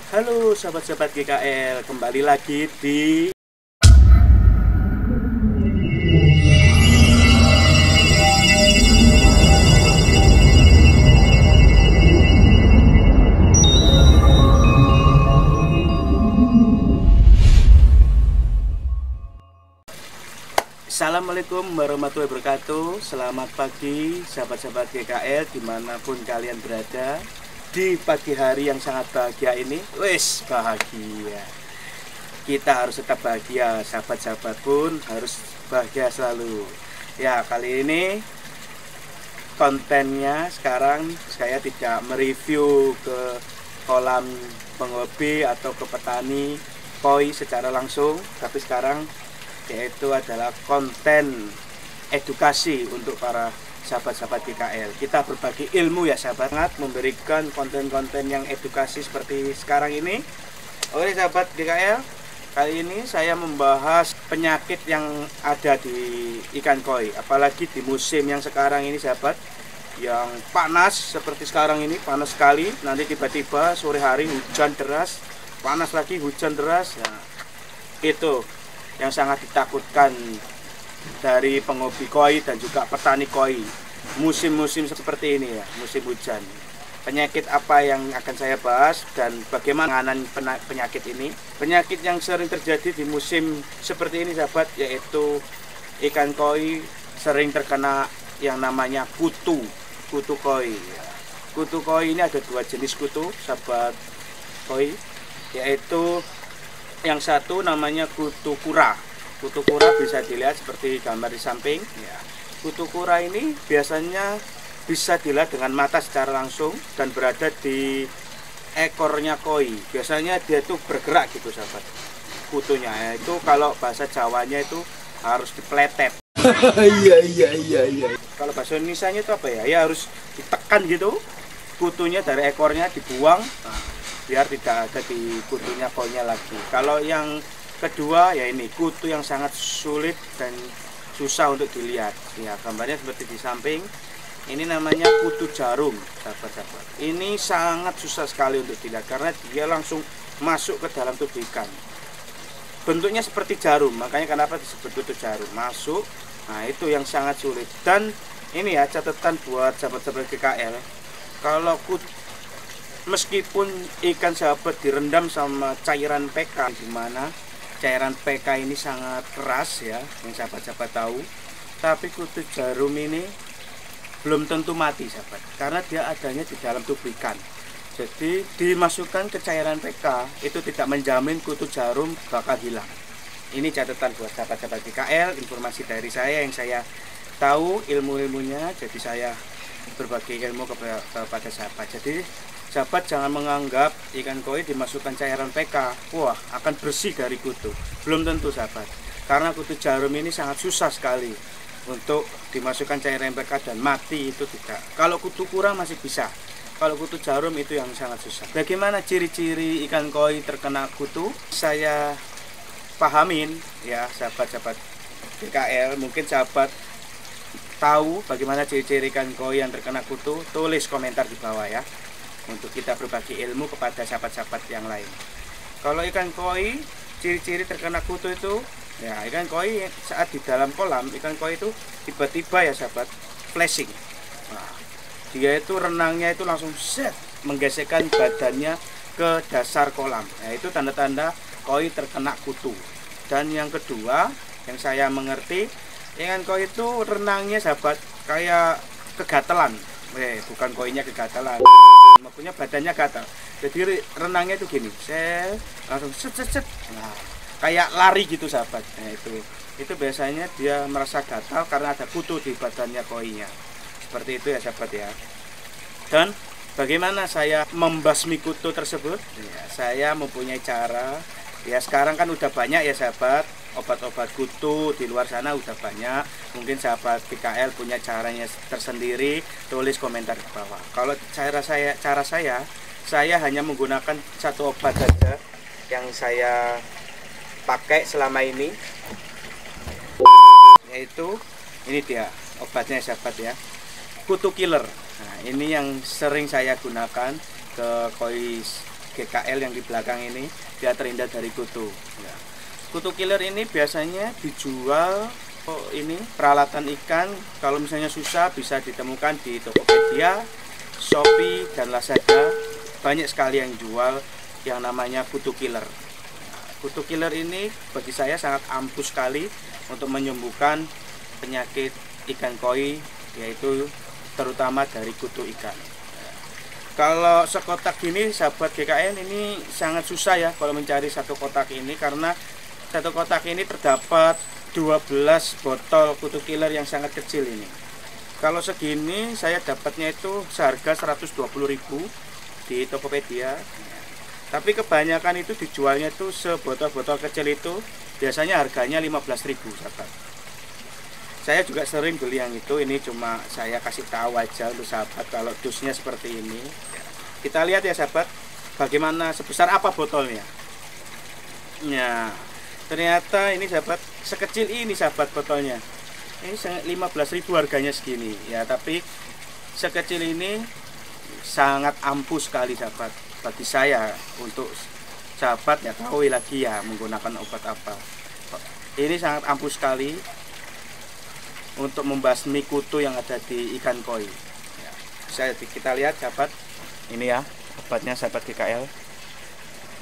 Halo sahabat-sahabat GKL, kembali lagi di Assalamualaikum warahmatullahi wabarakatuh. Selamat pagi sahabat-sahabat GKL dimanapun kalian berada. Di pagi hari yang sangat bahagia ini, wes bahagia. Kita harus tetap bahagia, sahabat-sahabat pun harus bahagia selalu. Ya, kali ini kontennya sekarang saya tidak mereview ke kolam penghobi atau ke petani koi secara langsung, tapi sekarang yaitu adalah konten edukasi untuk para sahabat-sahabat GKL. Kita berbagi ilmu ya sahabat, memberikan konten-konten yang edukasi seperti sekarang ini. Oke sahabat GKL, kali ini saya membahas penyakit yang ada di ikan koi, apalagi di musim yang sekarang ini sahabat, yang panas seperti sekarang ini, panas sekali. Nanti tiba-tiba sore hari hujan deras, panas lagi, hujan deras. Nah, itu yang sangat ditakutkan dari penghobi koi dan juga petani koi musim-musim seperti ini ya, musim hujan. Penyakit apa yang akan saya bahas dan bagaimana penanganan penyakit ini? Penyakit yang sering terjadi di musim seperti ini sahabat, yaitu ikan koi sering terkena yang namanya kutu koi. Kutu koi ini ada dua jenis kutu sahabat koi, yaitu yang satu namanya kutu kura. Kutu kura bisa dilihat seperti gambar di samping ya. Kutu kura ini biasanya bisa dilihat dengan mata secara langsung dan berada di ekornya koi. Biasanya dia itu bergerak gitu sahabat. Kutunya ya, itu kalau bahasa Jawanya itu harus dipletet. Iya. Kalau bahasa Indonesianya itu apa ya? Ya harus ditekan gitu. Kutunya dari ekornya dibuang. Nah, biar tidak ada di kutunya koinya lagi. Kalau yang kedua ya ini kutu yang sangat sulit dan susah untuk dilihat ya, gambarnya seperti di samping. Ini namanya kutu jarum sahabat-sahabat. Ini sangat susah sekali untuk dilihat karena dia langsung masuk ke dalam tubuh ikan. Bentuknya seperti jarum, makanya kenapa disebut kutu jarum, masuk. Nah itu yang sangat sulit. Dan ini ya catatan buat sahabat-sahabat GKL, kalau meskipun ikan sahabat direndam sama cairan PK, di mana cairan PK ini sangat keras ya, yang sahabat-sahabat tahu, tapi kutu jarum ini belum tentu mati sahabat, karena dia adanya di dalam tubuh ikan. Jadi dimasukkan ke cairan PK itu tidak menjamin kutu jarum bakal hilang. Ini catatan buat sahabat-sahabat GKL, informasi dari saya yang saya tahu ilmu-ilmunya, jadi saya berbagi ilmu kepada sahabat. Jadi sahabat jangan menganggap ikan koi dimasukkan cairan PK, wah akan bersih dari kutu. Belum tentu sahabat, karena kutu jarum ini sangat susah sekali untuk dimasukkan cairan PK dan mati itu tidak. Kalau kutu kurang masih bisa, kalau kutu jarum itu yang sangat susah. Bagaimana ciri-ciri ikan koi terkena kutu? Saya pahamin ya sahabat-sahabat GKL, mungkin sahabat tahu bagaimana ciri-ciri ikan koi yang terkena kutu, tulis komentar di bawah ya, untuk kita berbagi ilmu kepada sahabat-sahabat yang lain. Kalau ikan koi, ciri-ciri terkena kutu itu, ya ikan koi saat di dalam kolam, ikan koi itu tiba-tiba ya sahabat, flashing. Nah, dia itu renangnya itu langsung set, menggesekkan badannya ke dasar kolam. Nah, itu tanda-tanda koi terkena kutu. Dan yang kedua, yang saya mengerti, ikan koi itu renangnya sahabat, kayak kegatelan. Bukan koinya kegatelan, maksudnya badannya gatal. Jadi renangnya itu gini, langsung set. Nah, kayak lari gitu sahabat. Nah, itu biasanya dia merasa gatal karena ada kutu di badannya koinya. Seperti itu ya sahabat ya. Dan bagaimana saya membasmi kutu tersebut? Ya, saya mempunyai cara. Ya sekarang kan udah banyak ya sahabat, obat-obat kutu di luar sana udah banyak. Mungkin sahabat GKL punya caranya tersendiri, tulis komentar di bawah. Kalau cara saya hanya menggunakan satu obat saja yang saya pakai selama ini, yaitu ini dia obatnya sahabat ya, kutu killer. Nah ini yang sering saya gunakan ke koi GKL yang di belakang ini, dia terhindar dari kutu ya. Kutu killer ini biasanya dijual, ini peralatan ikan kalau misalnya susah bisa ditemukan di Tokopedia, Shopee, dan Lazada. Banyak sekali yang jual yang namanya kutu killer. Kutu killer ini bagi saya sangat ampuh sekali untuk menyembuhkan penyakit ikan koi, yaitu terutama dari kutu ikan. Kalau sekotak gini sahabat GKN, ini sangat susah ya kalau mencari satu kotak ini, karena satu kotak ini terdapat 12 botol kutu killer yang sangat kecil ini. Kalau segini saya dapatnya itu seharga 120.000 di Tokopedia. Tapi kebanyakan itu dijualnya tuh sebotol-botol kecil itu biasanya harganya 15.000 sahabat. Saya juga sering beli yang itu, ini cuma saya kasih tahu aja untuk sahabat kalau dosnya seperti ini. Kita lihat ya sahabat, bagaimana sebesar apa botolnya. Nah, ternyata ini sahabat sekecil ini sahabat botolnya. Ini 15.000 harganya segini ya, tapi sekecil ini sangat ampuh sekali sahabat bagi saya. Untuk sahabat ya tahu lagi ya menggunakan obat apa. Ini sangat ampuh sekali untuk membasmi kutu yang ada di ikan koi ya. Kita lihat sahabat, ini ya obatnya sahabat GKL.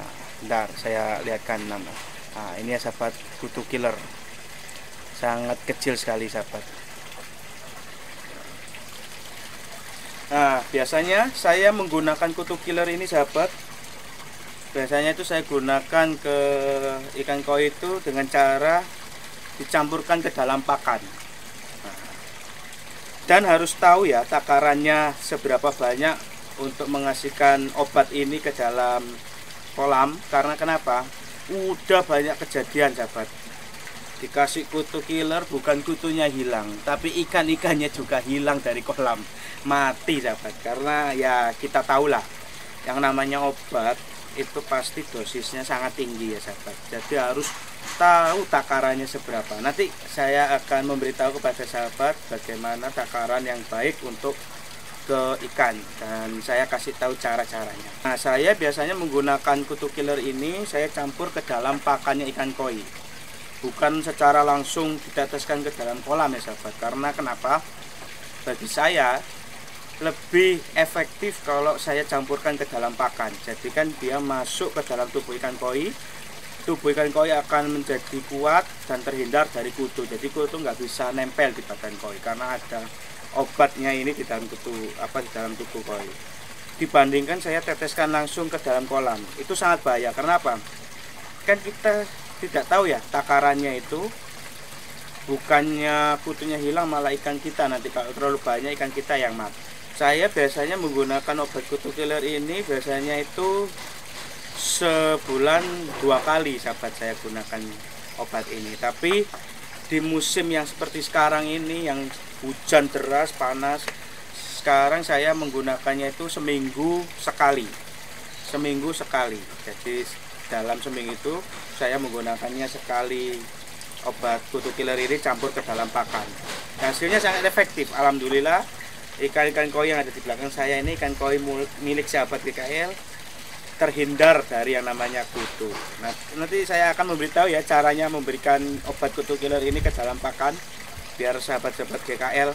Nah, bentar saya lihatkan nama. Nah, ini ya sahabat, kutu killer sangat kecil sekali sahabat. Nah, biasanya saya menggunakan kutu killer ini sahabat, biasanya itu saya gunakan ke ikan koi itu dengan cara dicampurkan ke dalam pakan. Dan harus tahu ya takarannya seberapa banyak untuk mengasihkan obat ini ke dalam kolam. Karena kenapa? Udah banyak kejadian sahabat, dikasih kutu killer bukan kutunya hilang, tapi ikan-ikannya juga hilang dari kolam, mati sahabat. Karena ya kita tahulah yang namanya obat itu pasti dosisnya sangat tinggi ya sahabat. Jadi harus tahu takarannya seberapa. Nanti saya akan memberitahu kepada sahabat bagaimana takaran yang baik untuk ke ikan, dan saya kasih tahu cara-caranya. Nah, saya biasanya menggunakan kutu killer ini saya campur ke dalam pakannya ikan koi, bukan secara langsung diteteskan ke dalam kolam ya sahabat. Karena kenapa? Bagi saya lebih efektif kalau saya campurkan ke dalam pakan. Jadi kan dia masuk ke dalam tubuh ikan koi, tubuh ikan koi akan menjadi kuat dan terhindar dari kutu. Jadi kutu nggak bisa nempel di badan koi karena ada obatnya ini di dalam kutu, di dalam tubuh koi. Dibandingkan saya teteskan langsung ke dalam kolam, itu sangat bahaya. Karena apa? Kan kita tidak tahu ya takarannya itu, bukannya kutunya hilang malah ikan kita nanti kalau terlalu banyak ikan kita yang mati. Saya biasanya menggunakan obat kutu killer ini biasanya itu sebulan 2 kali sahabat saya gunakan obat ini. Tapi di musim yang seperti sekarang ini yang hujan deras panas, sekarang saya menggunakannya itu seminggu sekali. Jadi dalam seminggu itu saya menggunakannya sekali obat kutu killer ini campur ke dalam pakan. Hasilnya sangat efektif, alhamdulillah. Ikan-ikan koi yang ada di belakang saya ini ikan koi milik sahabat GKL terhindar dari yang namanya kutu. Nah, nanti saya akan memberitahu ya caranya memberikan obat kutu killer ini ke dalam pakan biar sahabat-sahabat GKL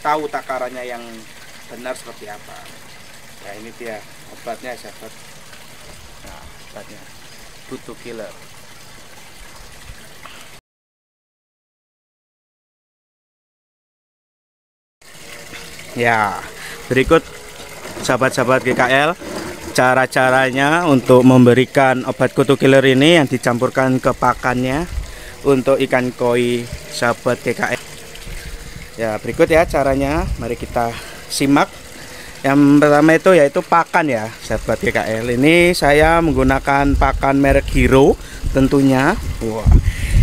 tahu takarannya yang benar seperti apa. Nah, ini dia obatnya sahabat. Nah, obatnya kutu killer. Ya, berikut sahabat-sahabat GKL cara-caranya untuk memberikan obat kutu killer ini yang dicampurkan ke pakannya untuk ikan koi sahabat GKL. Ya, berikut ya caranya, mari kita simak. Yang pertama itu yaitu pakan ya sahabat GKL. Ini saya menggunakan pakan merek Hero tentunya. Wah.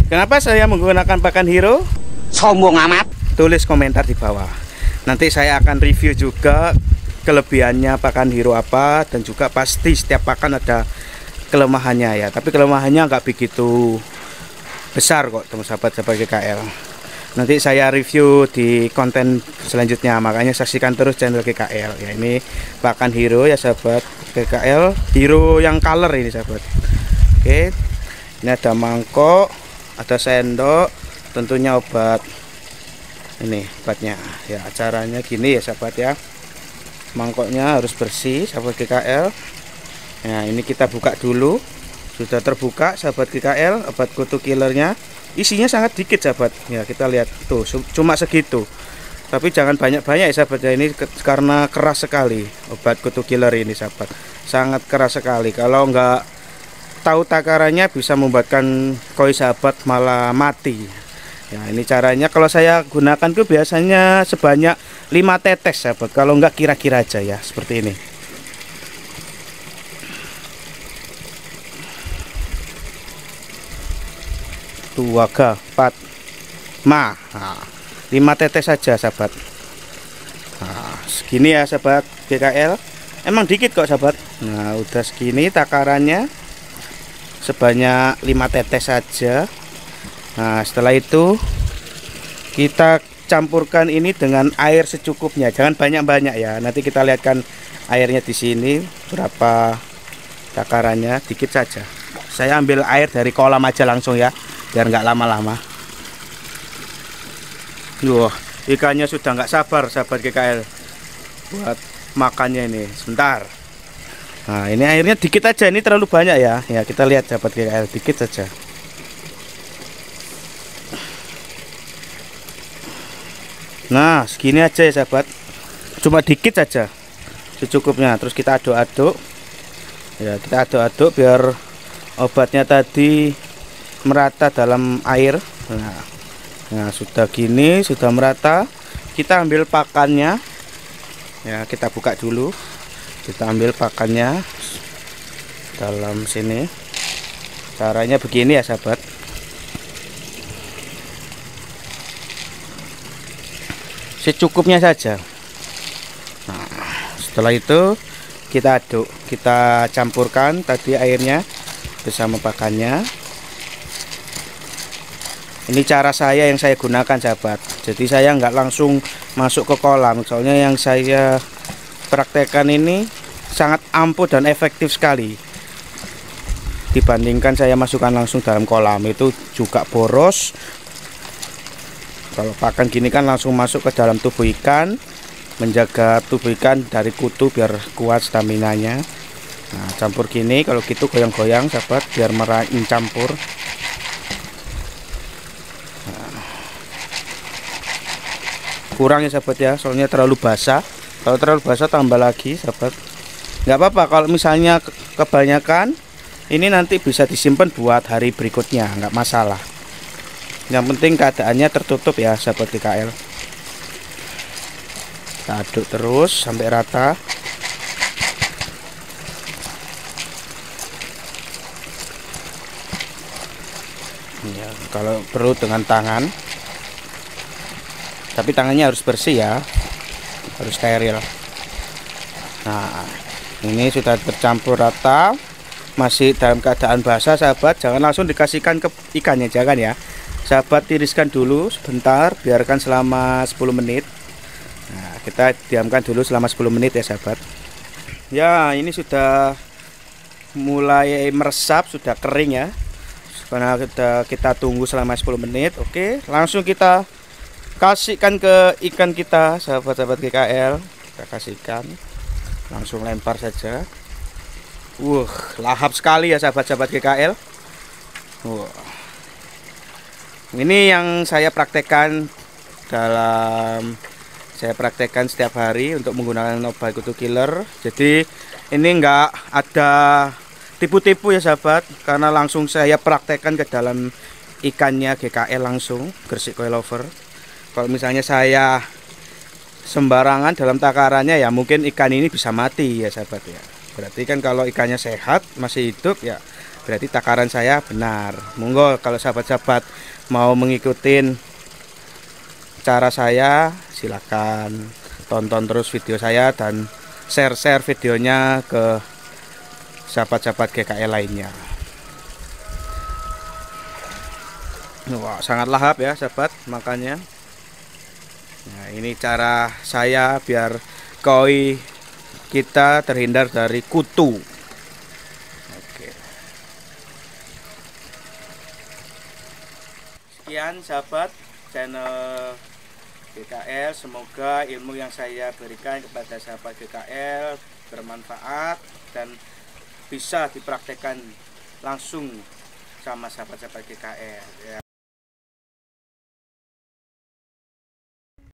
Kenapa saya menggunakan pakan Hero? Sombong amat. Tulis komentar di bawah. Nanti saya akan review juga kelebihannya pakan Hero apa, dan juga pasti setiap pakan ada kelemahannya ya. Tapi kelemahannya nggak begitu besar kok teman sahabat GKL. nanti saya review di konten selanjutnya, makanya saksikan terus channel GKL ya. Ini pakan hero ya sahabat, GKL hero yang color ini sahabat. Oke, ini ada mangkok, ada sendok, tentunya obat. Ini obatnya ya, caranya gini ya sahabat ya, mangkoknya harus bersih sahabat GKL. Nah ini kita buka dulu, sudah terbuka sahabat GKL, obat kutu killernya. Isinya sangat dikit sahabat ya, kita lihat tuh cuma segitu, tapi jangan banyak-banyak ya sahabat ya, ini karena keras sekali obat kutu killer ini sahabat, sangat keras sekali. Kalau nggak tahu takarannya bisa membuatkan koi sahabat malah mati ya. Ini caranya, kalau saya gunakan tuh biasanya sebanyak 5 tetes sahabat, kalau nggak kira-kira aja ya, seperti ini. Dua, 4, 5 tetes saja sahabat. Nah, segini ya sahabat GKL, emang dikit kok sahabat. Nah udah segini takarannya, sebanyak 5 tetes saja. Nah setelah itu kita campurkan ini dengan air secukupnya, jangan banyak-banyak ya. Nanti kita lihatkan airnya di sini berapa takarannya, dikit saja. Saya ambil air dari kolam aja langsung ya, biar nggak lama-lama. Wah, ikannya sudah nggak sabar sahabat GKL buat makannya ini. Sebentar. Nah ini airnya dikit aja, ini terlalu banyak ya. Ya kita lihat sahabat GKL, dikit saja. Nah segini aja ya sahabat, cuma dikit saja, secukupnya. Terus kita aduk-aduk ya, kita aduk-aduk biar obatnya tadi merata dalam air. Nah sudah gini, sudah merata, kita ambil pakannya ya, kita buka dulu, kita ambil pakannya dalam sini. Caranya begini ya sahabat, secukupnya saja. Nah setelah itu kita aduk, kita campurkan tadi airnya bersama pakannya. Ini cara saya yang saya gunakan sahabat, jadi saya nggak langsung masuk ke kolam, soalnya yang saya praktekkan ini sangat ampuh dan efektif sekali dibandingkan saya masukkan langsung dalam kolam, itu juga boros. Kalau pakan gini kan langsung masuk ke dalam tubuh ikan, menjaga tubuh ikan dari kutu biar kuat staminanya. Nah campur gini, kalau gitu goyang-goyang sahabat biar mencampur. Kurang ya sahabat ya, soalnya terlalu basah. Kalau terlalu basah tambah lagi sahabat, nggak apa-apa. Kalau misalnya kebanyakan, ini nanti bisa disimpan buat hari berikutnya, nggak masalah. Yang penting keadaannya tertutup ya sahabat GKL. Kita aduk terus sampai rata. Ya, kalau perlu dengan tangan, tapi tangannya harus bersih ya, harus steril. Nah ini sudah tercampur rata, masih dalam keadaan basah sahabat, jangan langsung dikasihkan ke ikannya, jangan ya sahabat, tiriskan dulu sebentar, biarkan selama 10 menit. Nah kita diamkan dulu selama 10 menit ya sahabat. Ya ini sudah mulai meresap, sudah kering ya, karena kita tunggu selama 10 menit. Oke, langsung kita kasihkan ke ikan kita sahabat-sahabat GKL, kita kasihkan, langsung lempar saja. Lahap sekali ya sahabat-sahabat GKL. Ini yang saya praktekkan setiap hari untuk menggunakan obat kutu killer. Jadi ini enggak ada tipu-tipu ya sahabat, karena langsung saya praktekkan ke dalam ikannya GKL langsung, Gresik Koi Lover. Kalau misalnya saya sembarangan dalam takarannya ya mungkin ikan ini bisa mati ya sahabat ya. Berarti kan kalau ikannya sehat masih hidup ya berarti takaran saya benar. Monggo kalau sahabat-sahabat mau mengikuti cara saya, silakan tonton terus video saya dan share videonya ke sahabat-sahabat GKL lainnya. Wah, sangat lahap ya sahabat makannya. Nah, ini cara saya biar koi kita terhindar dari kutu. Oke. Sekian sahabat channel GKL, semoga ilmu yang saya berikan kepada sahabat GKL bermanfaat dan bisa dipraktekkan langsung sama sahabat-sahabat GKL ya.